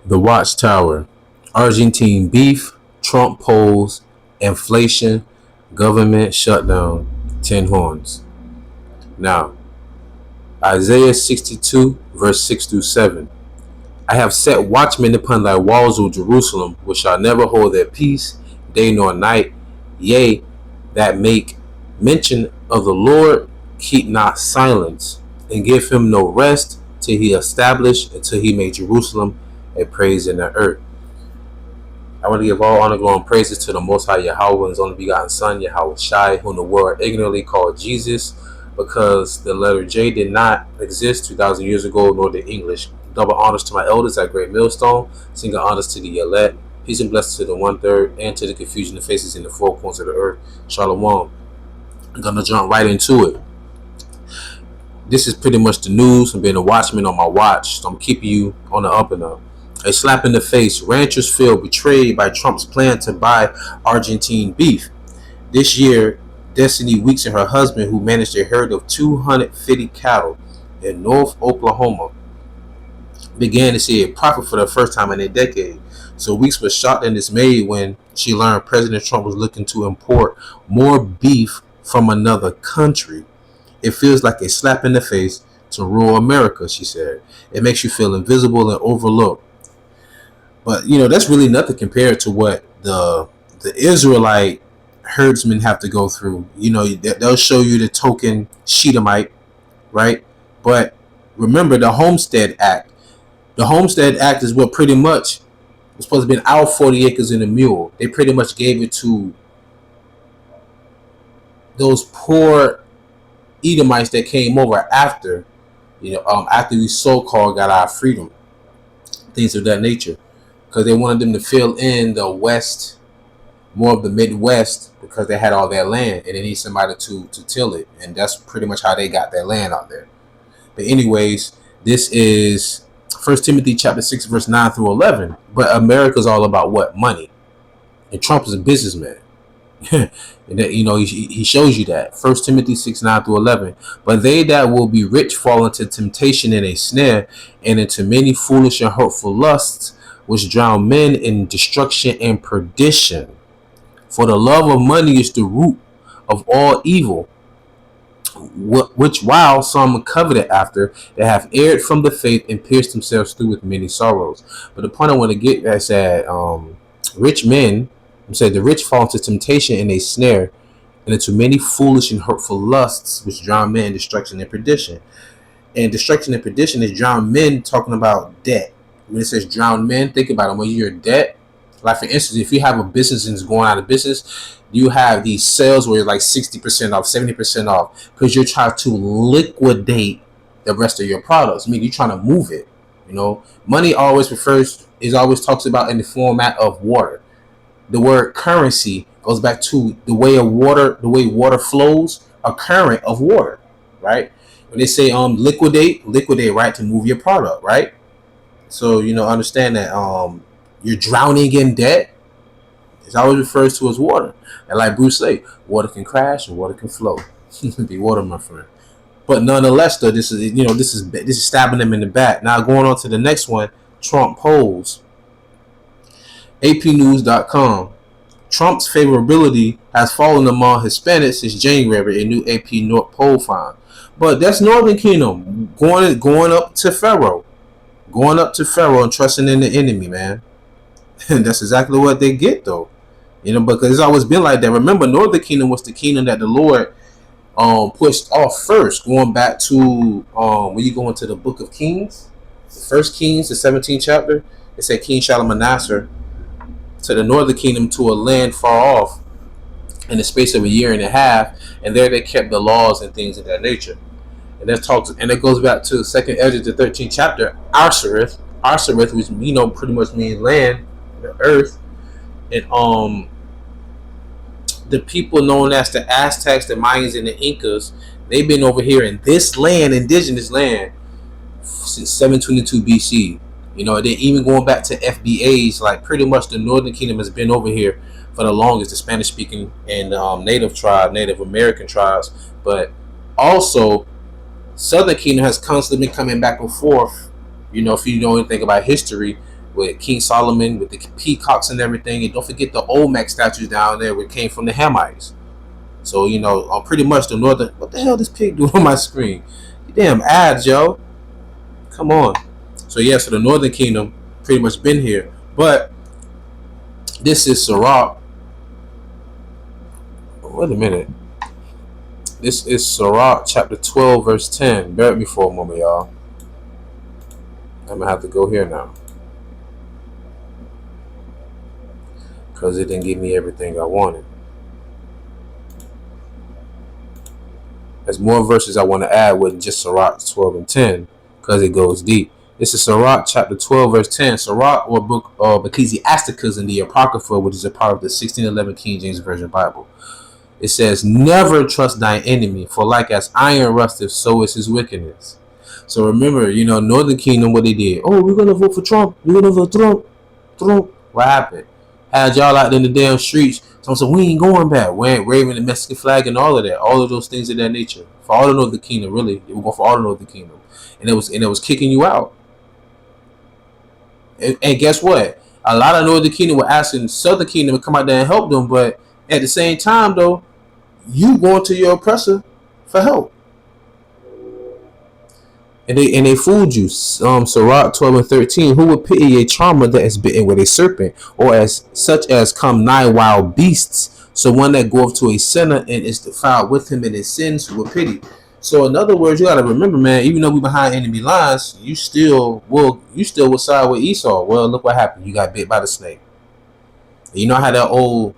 The Watchtower, Argentine beef, Trump polls, inflation, government shutdown, 10 horns. Now, Isaiah 62, verse 6 through 7. I have set watchmen upon thy walls, O Jerusalem, which shall never hold their peace, day nor night. Yea, that make mention of the Lord, keep not silence, and give him no rest, till he establish, until he make Jerusalem a praise in the earth. I want to give all honor, glory, and praises to the Most High Yahawah and His only begotten Son, YAHAWASHI, whom the world ignorantly called Jesus, because the letter J did not exist 2,000 years ago, nor did English. Double honors to my elders at Great Millstone, single honors to the elect, peace and blessings to the 1/3, and to the confusion of faces in the four corners of the earth. Shalom. I'm going to jump right into it. This is pretty much the news. I'm being a watchman on my watch, so I'm keeping you on the up and up. A slap in the face. Ranchers feel betrayed by Trump's plan to buy Argentine beef. This year, Destiny Weeks and her husband, who managed a herd of 250 cattle in North Oklahoma, began to see a profit for the first time in a decade. So Weeks was shocked and dismayed when she learned President Trump was looking to import more beef from another country. It feels like a slap in the face to rural America, she said. It makes you feel invisible and overlooked. But, that's really nothing compared to what the Israelite herdsmen have to go through. They'll show you the token Sheetamite, right? But remember the Homestead Act. The Homestead Act is what pretty much was supposed to be our 40 acres and a mule. They pretty much gave it to those poor Edomites that came over after, after we so-called got our freedom, things of that nature, because they wanted them to fill in the West, more of the Midwest, because they had all their land and they need somebody to till it, and that's pretty much how they got their land out there. But anyways, this is 1 Timothy chapter 6 verse 9 through 11. But America's all about what? Money, and Trump is a businessman. And that, he shows you that. 1 Timothy 6 9 through 11. But they that will be rich fall into temptation and a snare, and into many foolish and hurtful lusts, which drown men in destruction and perdition. For the love of money is the root of all evil, which while some coveted after, they have erred from the faith and pierced themselves through with many sorrows. But the point I want to get at is that rich men, said the rich fall into temptation and a snare, and into many foolish and hurtful lusts, which drown men in destruction and perdition. And destruction and perdition is drown men, talking about debt. When it says drown men, think about it. When you're in debt, like for instance, if you have a business and it's going out of business, you have these sales where you're like 60% off, 70% off, because you're trying to liquidate the rest of your products. I mean, you're trying to move it. Money always talks about in the format of water. The word currency goes back to the way water flows, a current of water, right? When they say liquidate, right, to move your product, right? So understand that you're drowning in debt. It's always refers to as water, and like Bruce say, water can crash and water can flow. Be water, my friend. But nonetheless, though, this is stabbing them in the back. Now going on to the next one, Trump polls. APnews.com. Trump's favorability has fallen among Hispanics since January, a new AP North poll found. But that's Northern Kingdom going up to Pharaoh, and trusting in the enemy, man. And that's exactly what they get, though. Because it's always been like that. Remember, Northern Kingdom was the kingdom that the Lord pushed off first, going back to when you go into the book of Kings, the first Kings, the 17th chapter. It said King Shalmaneser to the northern kingdom to a land far off in the space of a year and a half, and there they kept the laws and things of that nature. And it goes back to 2nd Ezra, the 13th chapter, Arsareth, which pretty much means land, the earth, and the people known as the Aztecs, the Mayans, and the Incas, they've been over here in this land, indigenous land, since 722 BC. Then even going back to FBAs, like pretty much the Northern Kingdom has been over here for the longest, the Spanish-speaking and Native American tribes. But also, Southern Kingdom has constantly been coming back and forth. If you know anything about history, with King Solomon, with the peacocks and everything. And don't forget the Olmec statues down there, which came from the Hamites. So, you know, pretty much the northern. What the hell this pig doing on my screen? Damn ads, yo. Come on. So, yeah, so the northern kingdom pretty much been here. But this is Sirach. Wait a minute. This is Sirach chapter 12, verse 10. Bear with me for a moment, y'all. I'm going to have to go here now, because it didn't give me everything I wanted. There's more verses I want to add with just Sirach 12 and 10, because it goes deep. This is Sirach chapter 12, verse 10. Sirach, or book of Ecclesiasticus in the Apocrypha, which is a part of the 1611 King James Version Bible. It says, never trust thine enemy, for like as iron rusteth, so is his wickedness. So remember, you know, Northern Kingdom, what they did. Oh, we're going to vote for Trump. We're going to vote Trump. Trump. What happened? Had y'all out in the damn streets. So we ain't going back. Waving the Mexican flag and all of that. All of those things of that nature. For all the Northern Kingdom, really. They were going for all the Northern Kingdom. And it was kicking you out. And guess what? A lot of Northern Kingdom were asking Southern Kingdom to come out there and help them. But at the same time, though, you going to your oppressor for help. And they fooled you. Sirach 12 and 13. Who would pity a charmer that is bitten with a serpent, or as such as come nigh wild beasts? So one that goeth to a sinner and is defiled with him in his sins, who would pity. So in other words, you gotta remember, man, even though we behind enemy lines, you still will side with Esau. Well, look what happened. You got bit by the snake. You know how that old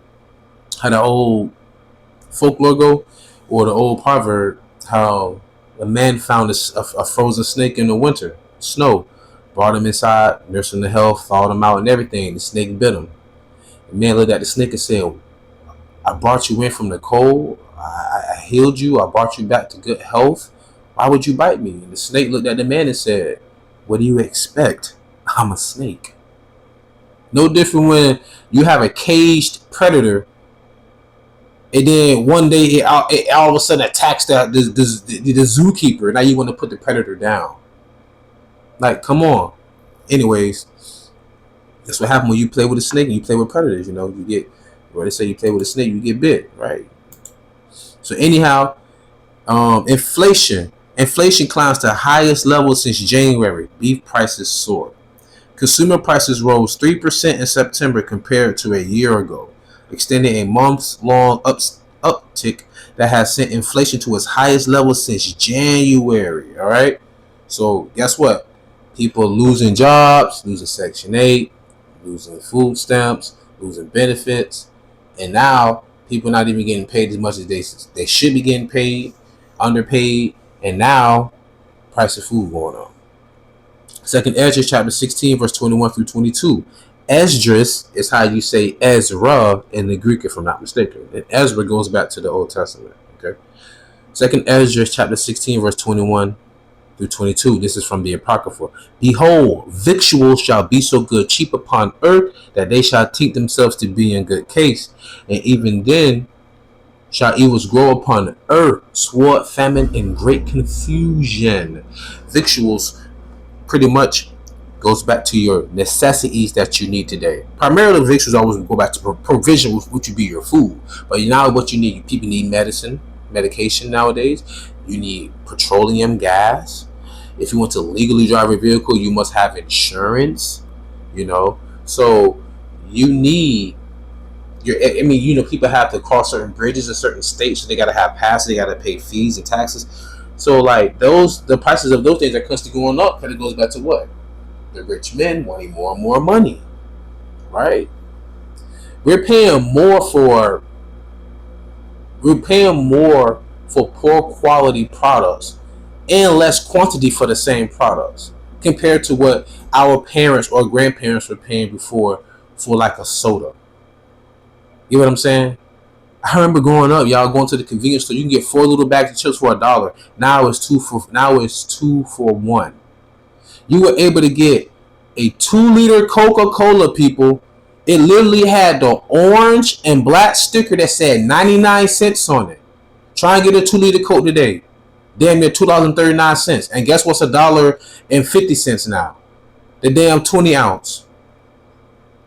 folklore go, or the old proverb, how a man found a frozen snake in the winter, snow, brought him inside, nursed him to health, thawed him out and everything. The snake bit him. The man looked at the snake and said, I brought you in from the cold. I healed you. I brought you back to good health. Why would you bite me? And the snake looked at the man and said, what do you expect? I'm a snake. No different when you have a caged predator, and then one day it all of a sudden attacks the zookeeper. Now you want to put the predator down. Like, come on. Anyways, that's what happens when you play with a snake and you play with predators. You know, you get, what they say, you play with a snake, you get bit, right? So anyhow, inflation climbs to highest level since January. Beef prices soar. Consumer prices rose 3% in September compared to a year ago, extending a months-long uptick that has sent inflation to its highest level since January. All right. So guess what? People losing jobs, losing Section 8, losing food stamps, losing benefits, and now people not even getting paid as much as they should be getting paid, underpaid, and now price of food going up. Second Ezra chapter 16 verse 21 through 22. Esdras is how you say Ezra in the Greek, if I'm not mistaken. And Ezra goes back to the Old Testament. Okay. Second Ezra chapter 16 verse 21 through 22. This is from the Apocrypha. Behold, victuals shall be so good cheap upon earth that they shall think themselves to be in good case. And even then shall evils grow upon earth, sword, famine, and great confusion. Victuals pretty much goes back to your necessities that you need today. Primarily, victuals always go back to provision, which would be your food. But now what you need, people need medication nowadays. You need petroleum gas. If you want to legally drive a vehicle, you must have insurance, you know. So you need people have to cross certain bridges in certain states, so they got to have passes, they got to pay fees and taxes. So like the prices of those things are constantly going up, and it goes back to what? The rich men wanting more and more money, right? We're paying more for poor quality products and less quantity for the same products compared to what our parents or grandparents were paying before for like a soda. You know what I'm saying? I remember growing up, y'all going to the convenience store, you can get 4 little bags of chips for $1. Now it's two for $1. You were able to get a 2-liter Coca-Cola, people. It literally had the orange and black sticker that said 99 cents on it. Try and get a 2-liter Coke today. Damn near $2.39. And guess what's $1.50 now? The damn 20 ounce.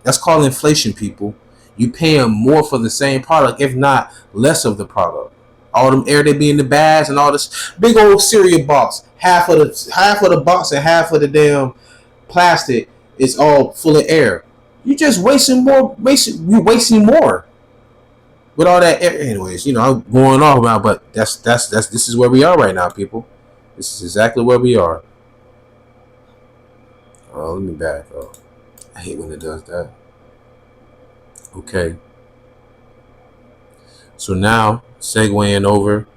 That's called inflation, people. You paying more for the same product, if not less of the product. All them air they be in the bags and all this big old cereal box. Half of the box and half of the damn plastic is all full of air. You just wasting more. You wasting more with all that air. Anyways, I'm going off about, but that's this is where we are right now, people. This is exactly where we are. Oh, let me back up. I hate when it does that. Okay. So now, segueing over.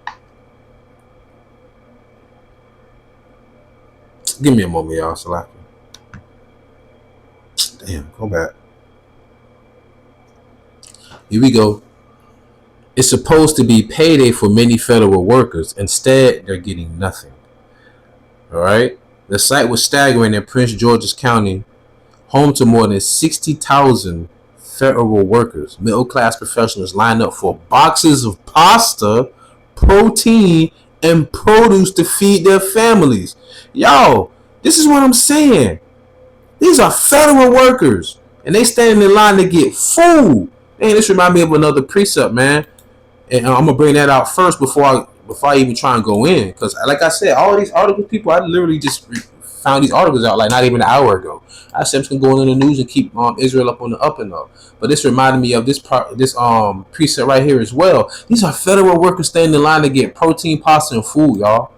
Give me a moment, y'all. So I can... Damn, go back. Here we go. It's supposed to be payday for many federal workers. Instead, they're getting nothing. All right. The sight was staggering in Prince George's County, home to more than 60,000 federal workers. Middle-class professionals lined up for boxes of pasta, protein, and produce to feed their families. Yo, this is what I'm saying. These are federal workers, and they standing in line to get food. Man, this reminds me of another precept, man. And I'm gonna bring that out first before I even try and go in, because like I said, all these articles, people, I literally just found these articles out like not even an hour ago. I said I'm just gonna go in the news and keep Israel up on the up and up. But this reminded me of this precept right here as well. These are federal workers standing in line to get protein, pasta, and food, y'all.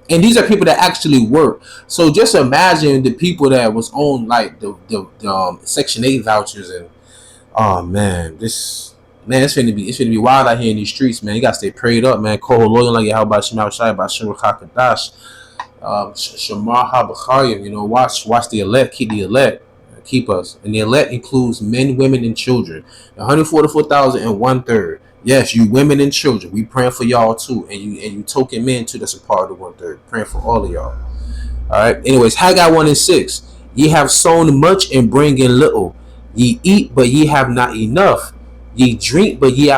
And these are people that actually work. So just imagine the people that was on like the Section 8 vouchers, and oh man, it's finna be wild out here in these streets, man. You gotta stay prayed up, man. Call loyal like YAHAWASHI by QADASH. Shamar HaBachayim, watch the elect, keep the elect, keep us. And the elect includes men, women, and children. 144,000 and 1/3. Yes, you women and children. We praying for y'all too. And you token men too, that's a part of the 1/3. Praying for all of y'all. Alright. Anyways, Haggai 1:6. Ye have sown much and bring in little. Ye eat, but ye have not enough. Ye drink, but ye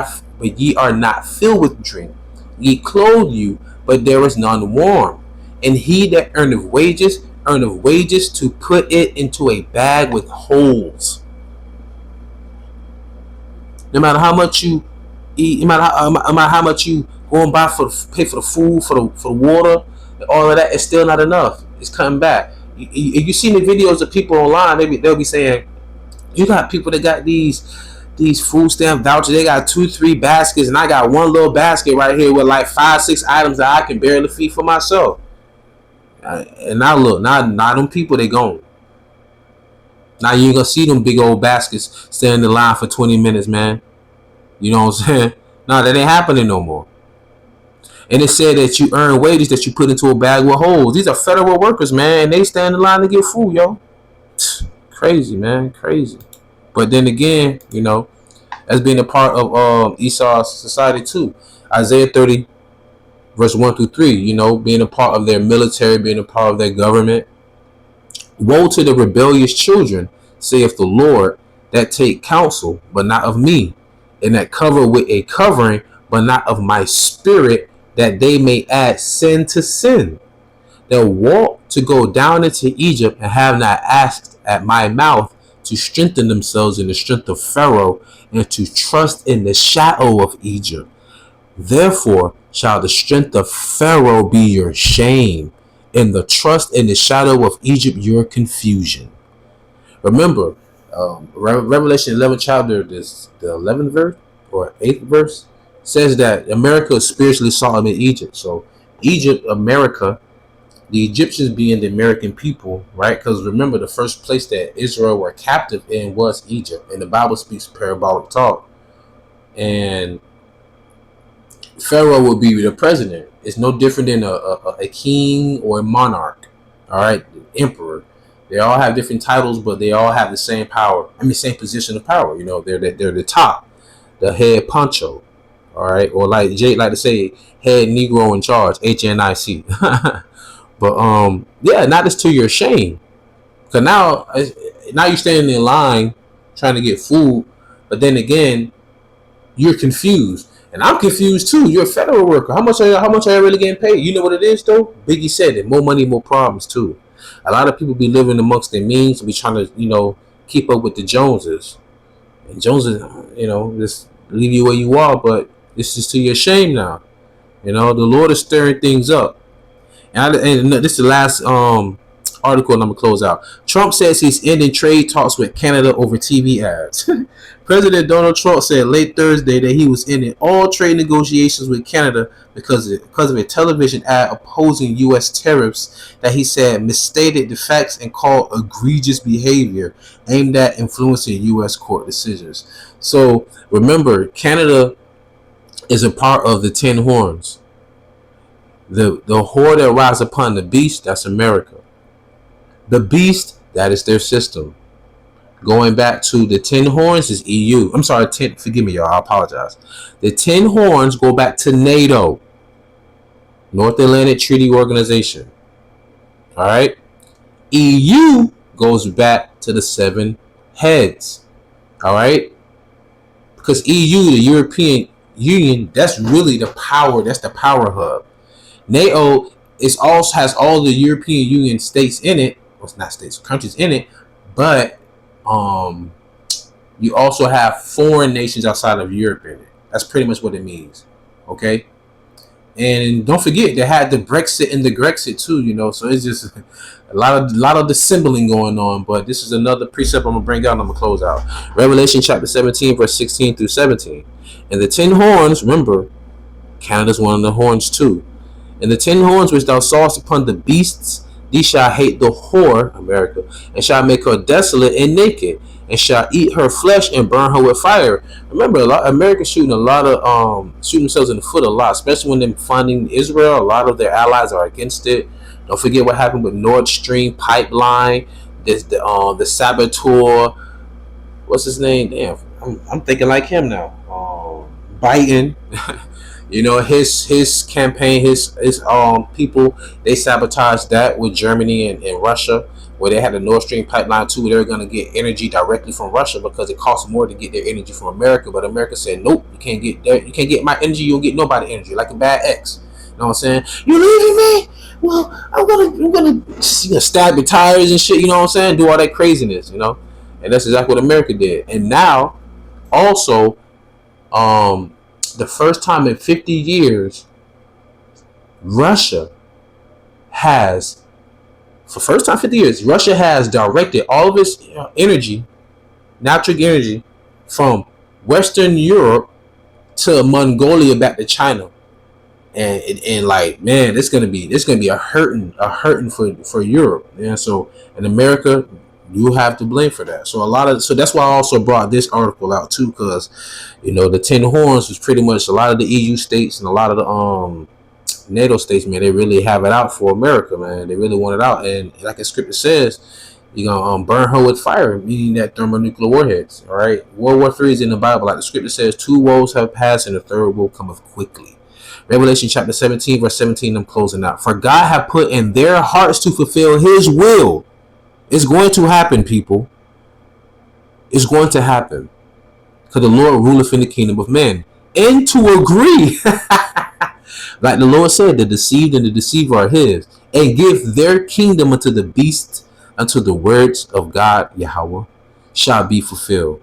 are not filled with drink. Ye clothe you, but there is none warm. And he that earneth wages to put it into a bag with holes. No matter how much you eat, no matter how much you go and pay for the food, for the water, all of that, it's still not enough. It's coming back. You seen the videos of people online, they'll be saying, you got people that got these food stamp vouchers, they got 2-3 baskets, and I got one little basket right here with like 5-6 items that I can barely feed for myself. And now look, now them people, they gone. Now you ain't gonna see them big old baskets standing in line for 20 minutes, man. You know what I'm saying? No, that ain't happening no more. And it said that you earn wages that you put into a bag with holes. These are federal workers, man, and they stand in line to get food, yo. Crazy, man, crazy. But then again, as being a part of Esau's society too. Isaiah 30, verse 1-3, being a part of their military, being a part of their government. Woe to the rebellious children, saith the Lord, that take counsel, but not of me, and that cover with a covering, but not of my spirit, that they may add sin to sin. That walk to go down into Egypt, and have not asked at my mouth to strengthen themselves in the strength of Pharaoh, and to trust in the shadow of Egypt. Therefore shall the strength of Pharaoh be your shame, and the trust in the shadow of Egypt your confusion. Remember, Revelation 11 chapter, the 11th verse or 8th verse says that America is spiritually Sodom in Egypt. So Egypt, America, the Egyptians being the American people, right? Because remember, the first place that Israel were captive in was Egypt, and the Bible speaks parabolic talk. And Pharaoh will be the president. It's no different than a king or a monarch. All right, the emperor. They all have different titles, but they all have the same power. Same position of power. They're the top, the head poncho. All right, or like Jake like to say, head Negro in charge, HNIC. But yeah, not just to your shame, because now you're standing in line trying to get food, but then again, you're confused. And I'm confused too. You're a federal worker. How much are you really getting paid? You know what it is though? Biggie said it. More money, more problems too. A lot of people be living amongst their means. Be trying to, keep up with the Joneses. And Joneses, just leave you where you are, but this is to your shame now. The Lord is stirring things up. And this is the last article, and I'm gonna close out. Trump says he's ending trade talks with Canada over TV ads. President Donald Trump said late Thursday that he was ending all trade negotiations with Canada because of a television ad opposing U.S. tariffs that he said misstated the facts and called egregious behavior aimed at influencing U.S. court decisions. So remember, Canada is a part of the 10 horns. The whore that rides upon the beast, that's America. The beast, that is their system. Going back to the 10 horns is EU. I'm sorry, forgive me, y'all. I apologize. The 10 horns go back to NATO, North Atlantic Treaty Organization. All right. EU goes back to the 7 heads. All right. Because EU, the European Union, that's really the power. That's the power hub. NATO has all the European Union states in it. Well, it's not states, countries in it, but you also have foreign nations outside of Europe in it. That's pretty much what it means. Okay. And don't forget, they had the Brexit and the Grexit too, so it's just a lot of dissembling going on. But this is another precept I'm gonna bring out and I'm gonna close out. Revelation chapter 17, verse 16 through 17. And the 10 horns, remember, Canada's one of the horns too. And the 10 horns which thou sawest upon the beasts, these shall hate the whore, America, and shall make her desolate and naked, and shall eat her flesh and burn her with fire. Remember, America's shooting themselves in the foot a lot, especially when they're funding Israel. A lot of their allies are against it. Don't forget what happened with Nord Stream pipeline. There's the saboteur. What's his name? Damn, I'm thinking like him now. Biden. His campaign, his people, they sabotaged that with Germany and Russia, where they had the Nord Stream pipeline too, where they were going to get energy directly from Russia because it costs more to get their energy from America. But America said, nope, you can't get there. You can't get my energy. You don't get nobody energy, like a bad ex. You know what I'm saying? You leaving me? Well, I'm gonna stab your tires and shit. You know what I'm saying? Do all that craziness, and that's exactly what America did. And now, also, the first time in 50 years, Russia has directed all of its energy, natural energy, from Western Europe to Mongolia back to China. And like, man, it's gonna be a hurting for Europe. So in America, you have to blame for that. So that's why I also brought this article out too, because the 10 horns was pretty much a lot of the EU states and a lot of the NATO states, man. They really have it out for America, man. They really want it out, and like the scripture says, you're gonna burn her with fire, meaning that thermonuclear warheads. All right, World War III is in the Bible, like the scripture says. 2 woes have passed, and the third woe cometh quickly. Revelation chapter 17, verse 17. I'm closing out. For God hath put in their hearts to fulfill His will. It's going to happen, people. It's going to happen. Because the Lord ruleth in the kingdom of men. And to agree, like the Lord said, the deceived and the deceiver are His. And give their kingdom unto the beast, until the words of God, Yahawah, shall be fulfilled.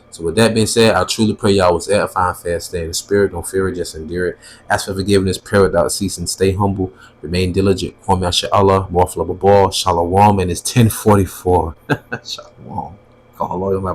So with that being said, I truly pray y'all was edifying, fast, stay in the spirit. Don't fear it, just endure it. Ask for forgiveness, pray without ceasing, stay humble, remain diligent. Kwame YASHARAHLA, more Shalom, and it's 10:44. Shalom. Call loyal, my